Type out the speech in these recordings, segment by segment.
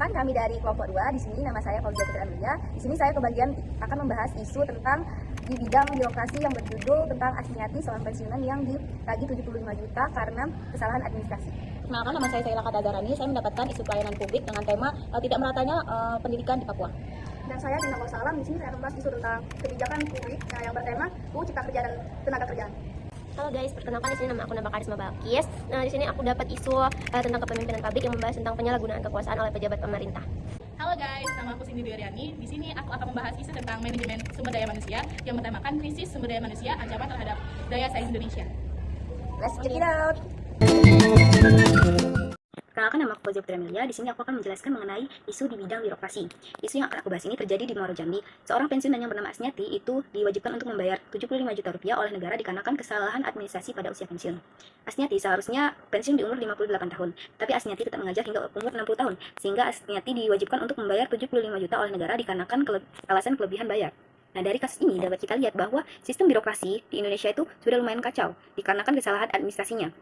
Perkenalkan, kami dari kelompok 2. Di sini nama saya Fauzia Putri Amelia. Di sini saya kebagian akan membahas isu tentang di bidang birokrasi yang berjudul tentang Asmiati seorang pensiunan yang ditagih 75 juta karena kesalahan administrasi. Perkenalkan, nama saya Saila Katagarani. Saya mendapatkan isu pelayanan publik dengan tema tidak meratanya pendidikan di Papua. Dan saya Dina Salam. Di sini saya membahas isu tentang kebijakan publik yang bertema UU Cipta Kerja dan Tenaga Kerjaan. Halo guys, perkenalkan di sini nama aku Nabak Karisma Balkis. Nah, di sini aku dapat isu tentang kepemimpinan publik yang membahas tentang penyalahgunaan kekuasaan oleh pejabat pemerintah. Halo guys, nama aku Cindy Dwiaryani. Di sini aku akan membahas isu tentang manajemen sumber daya manusia yang bertemakan krisis sumber daya manusia, ancaman terhadap daya saing Indonesia. Let's check it out. Perkenalkan, nama aku Fauzia Putri Amelia. Di sini aku akan menjelaskan mengenai isu di bidang birokrasi. Isu yang akan aku bahas ini terjadi di Muaro Jambi. Seorang pensiunan yang bernama Asmiati itu diwajibkan untuk membayar 75 juta rupiah oleh negara dikarenakan kesalahan administrasi pada usia pensiun. Asmiati seharusnya pensiun di umur 58 tahun, tapi Asmiati tetap mengajar hingga umur 60 tahun, sehingga Asmiati diwajibkan untuk membayar 75 juta oleh negara dikarenakan alasan kelebihan bayar. Nah, dari kasus ini dapat kita lihat bahwa sistem birokrasi di Indonesia itu sudah lumayan kacau dikarenakan kesalahan administrasinya.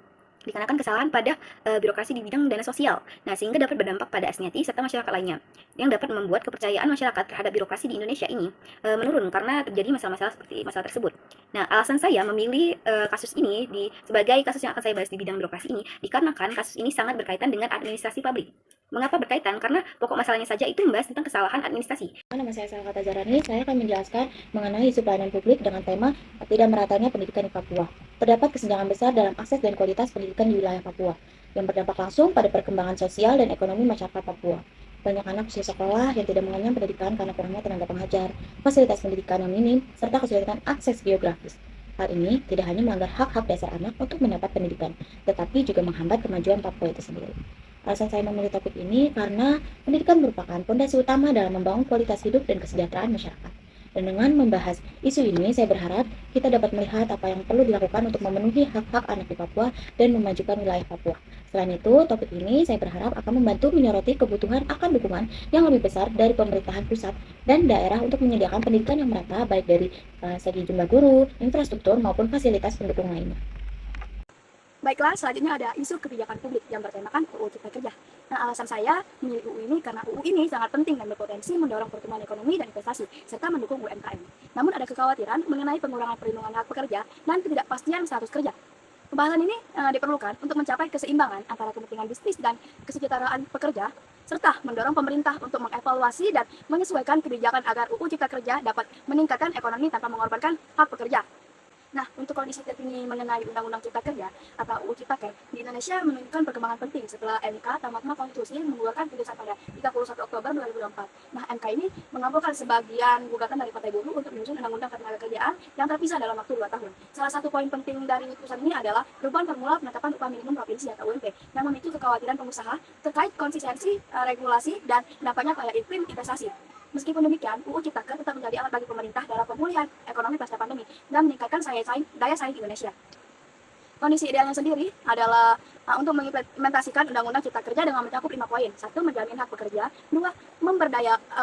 Dikarenakan kesalahan pada birokrasi di bidang dana sosial. Nah, sehingga dapat berdampak pada Asmiati serta masyarakat lainnya, yang dapat membuat kepercayaan masyarakat terhadap birokrasi di Indonesia ini menurun karena terjadi masalah-masalah seperti masalah tersebut. Nah, alasan saya memilih kasus ini sebagai kasus yang akan saya bahas di bidang birokrasi ini, dikarenakan kasus ini sangat berkaitan dengan administrasi publik. Mengapa berkaitan? Karena pokok masalahnya saja itu membahas tentang kesalahan administrasi. Nama saya Saila Katagarani. Saya akan menjelaskan mengenai isu pelayanan publik dengan tema tidak meratanya pendidikan di Papua. Terdapat kesenjangan besar dalam akses dan kualitas pendidikan di wilayah Papua, yang berdampak langsung pada perkembangan sosial dan ekonomi masyarakat Papua. Banyak anak usia sekolah yang tidak mengenyam pendidikan karena kurangnya tenaga pengajar, fasilitas pendidikan yang minim, serta kesulitan akses geografis. Hal ini tidak hanya melanggar hak-hak dasar anak untuk mendapat pendidikan, tetapi juga menghambat kemajuan Papua itu sendiri. Alasan saya memilih topik ini karena pendidikan merupakan fondasi utama dalam membangun kualitas hidup dan kesejahteraan masyarakat. Dan dengan membahas isu ini, saya berharap kita dapat melihat apa yang perlu dilakukan untuk memenuhi hak-hak anak di Papua dan memajukan wilayah Papua. Selain itu, topik ini saya berharap akan membantu menyoroti kebutuhan akan dukungan yang lebih besar dari pemerintahan pusat dan daerah untuk menyediakan pendidikan yang merata, baik dari segi jumlah guru, infrastruktur, maupun fasilitas pendukung lainnya. Baiklah, selanjutnya ada isu kebijakan publik yang bertemakan UU Cipta Kerja. Nah, alasan saya memilih UU ini karena UU ini sangat penting dan berpotensi mendorong pertumbuhan ekonomi dan investasi, serta mendukung UMKM. Namun ada kekhawatiran mengenai pengurangan perlindungan hak pekerja dan ketidakpastian status kerja. Pembahasan ini diperlukan untuk mencapai keseimbangan antara kepentingan bisnis dan kesejahteraan pekerja, serta mendorong pemerintah untuk mengevaluasi dan menyesuaikan kebijakan agar UU Cipta Kerja dapat meningkatkan ekonomi tanpa mengorbankan hak pekerja. Nah, untuk kondisi terkini mengenai Undang-Undang Cipta Kerja atau UU Ciptaker di Indonesia menunjukkan perkembangan penting setelah MK atau Mahkamah Konstitusi mengeluarkan putusan pada 31 Oktober 2024. Nah, MK ini mengabulkan sebagian gugatan dari Partai Buruh untuk menyusun Undang-Undang Ketenagakerjaan yang terpisah dalam waktu 2 tahun. Salah satu poin penting dari putusan ini adalah perubahan formula penetapan upah minimum provinsi atau UMP yang memicu kekhawatiran pengusaha terkait konsistensi regulasi dan dampaknya pada iklim investasi. Meskipun demikian, UU Ciptaker tetap menjadi alat bagi pemerintah dalam pemulihan ekonomi pasca pandemi dan meningkatkan daya saing Indonesia. Kondisi idealnya sendiri adalah untuk mengimplementasikan Undang-Undang Cipta Kerja dengan mencakup 5 poin. 1. Menjamin hak pekerja. 2.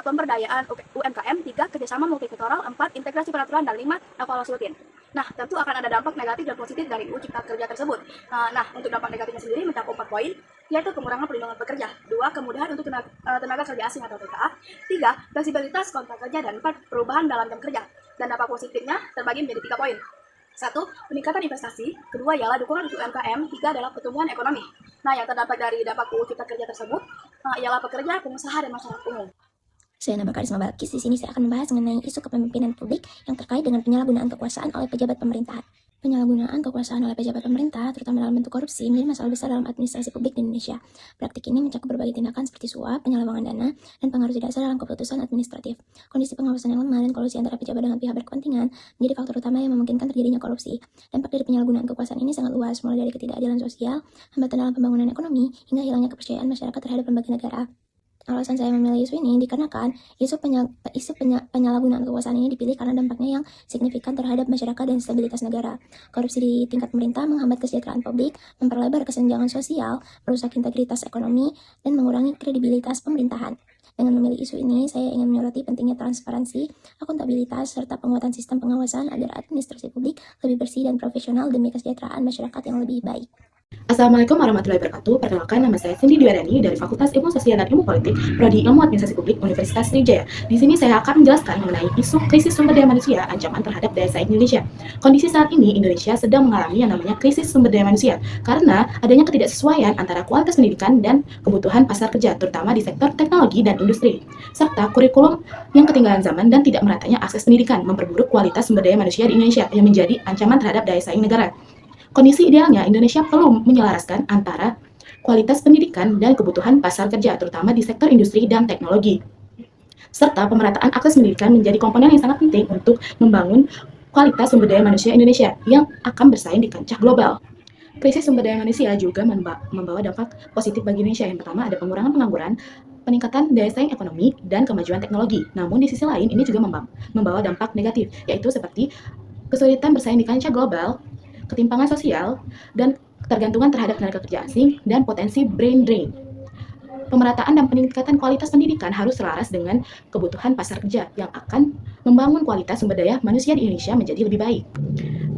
Pemberdayaan UMKM. 3. Kerjasama multisektoral. 4. Integrasi peraturan. Dan 5. Evaluasi rutin. Nah, tentu akan ada dampak negatif dan positif dari UU Cipta Kerja tersebut. Nah, untuk dampak negatifnya sendiri mencakup 4 poin, yaitu pengurangan perlindungan pekerja. 2. Kemudahan untuk tenaga kerja asing atau TKA. 3. Fleksibilitas kontrak kerja. Dan 4. Perubahan dalam jam kerja. Dan dampak positifnya terbagi menjadi 3 poin. 1. Peningkatan investasi. 2. Ialah dukungan untuk UMKM. 3. adalah pertumbuhan ekonomi. Nah, yang terdapat dari dampak UU Cipta Kerja tersebut ialah pekerja, pengusaha, dan masyarakat umum. Saya Nabak Karisma Balkis. Di sini saya akan membahas mengenai isu kepemimpinan publik yang terkait dengan penyalahgunaan kekuasaan oleh pejabat pemerintahan. Penyalahgunaan kekuasaan oleh pejabat pemerintah, terutama dalam bentuk korupsi, menjadi masalah besar dalam administrasi publik di Indonesia. Praktik ini mencakup berbagai tindakan seperti suap, penyalahgunaan dana, dan pengaruh tidak dasar dalam keputusan administratif. Kondisi pengawasan yang lemah dan kolusi antara pejabat dengan pihak berkepentingan menjadi faktor utama yang memungkinkan terjadinya korupsi. Dampak dari penyalahgunaan kekuasaan ini sangat luas, mulai dari ketidakadilan sosial, hambatan dalam pembangunan ekonomi, hingga hilangnya kepercayaan masyarakat terhadap lembaga negara. Alasan saya memilih isu ini dikarenakan isu penyalahgunaan kekuasaan ini dipilih karena dampaknya yang signifikan terhadap masyarakat dan stabilitas negara. Korupsi di tingkat pemerintah menghambat kesejahteraan publik, memperlebar kesenjangan sosial, merusak integritas ekonomi, dan mengurangi kredibilitas pemerintahan. Dengan memilih isu ini, saya ingin menyoroti pentingnya transparansi, akuntabilitas, serta penguatan sistem pengawasan agar administrasi publik lebih bersih dan profesional demi kesejahteraan masyarakat yang lebih baik. Assalamualaikum warahmatullahi wabarakatuh. Perkenalkan, nama saya Cindy Dwi dari Fakultas Ilmu Sosial dan Ilmu Politik, Prodi Ilmu Administrasi Publik, Universitas Sriwijaya. Di sini saya akan menjelaskan mengenai isu krisis sumber daya manusia, ancaman terhadap daya saing Indonesia. Kondisi saat ini Indonesia sedang mengalami yang namanya krisis sumber daya manusia karena adanya ketidaksesuaian antara kualitas pendidikan dan kebutuhan pasar kerja, terutama di sektor teknologi dan industri, serta kurikulum yang ketinggalan zaman dan tidak meratanya akses pendidikan, memperburuk kualitas sumber daya manusia di Indonesia yang menjadi ancaman terhadap daya saing negara. Kondisi idealnya, Indonesia perlu menyelaraskan antara kualitas pendidikan dan kebutuhan pasar kerja, terutama di sektor industri dan teknologi. Serta pemerataan akses pendidikan menjadi komponen yang sangat penting untuk membangun kualitas sumber daya manusia Indonesia yang akan bersaing di kancah global. Krisis sumber daya manusia juga membawa dampak positif bagi Indonesia. Yang pertama ada pengurangan pengangguran, peningkatan daya saing ekonomi, dan kemajuan teknologi. Namun di sisi lain ini juga membawa dampak negatif, yaitu seperti kesulitan bersaing di kancah global, ketimpangan sosial, dan ketergantungan terhadap tenaga kerja asing, dan potensi brain drain. Pemerataan dan peningkatan kualitas pendidikan harus selaras dengan kebutuhan pasar kerja yang akan membangun kualitas sumber daya manusia di Indonesia menjadi lebih baik.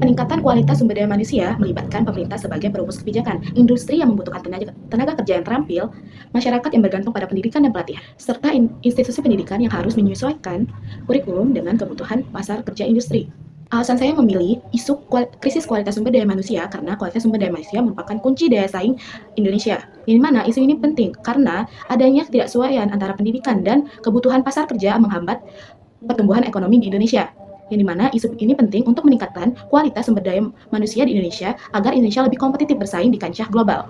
Peningkatan kualitas sumber daya manusia melibatkan pemerintah sebagai perumus kebijakan, industri yang membutuhkan tenaga kerja yang terampil, masyarakat yang bergantung pada pendidikan dan pelatihan, serta institusi pendidikan yang harus menyesuaikan kurikulum dengan kebutuhan pasar kerja industri. Alasan saya memilih isu krisis kualitas sumber daya manusia karena kualitas sumber daya manusia merupakan kunci daya saing Indonesia. Di mana isu ini penting karena adanya ketidaksesuaian antara pendidikan dan kebutuhan pasar kerja menghambat pertumbuhan ekonomi di Indonesia. Yang dimana isu ini penting untuk meningkatkan kualitas sumber daya manusia di Indonesia agar Indonesia lebih kompetitif bersaing di kancah global.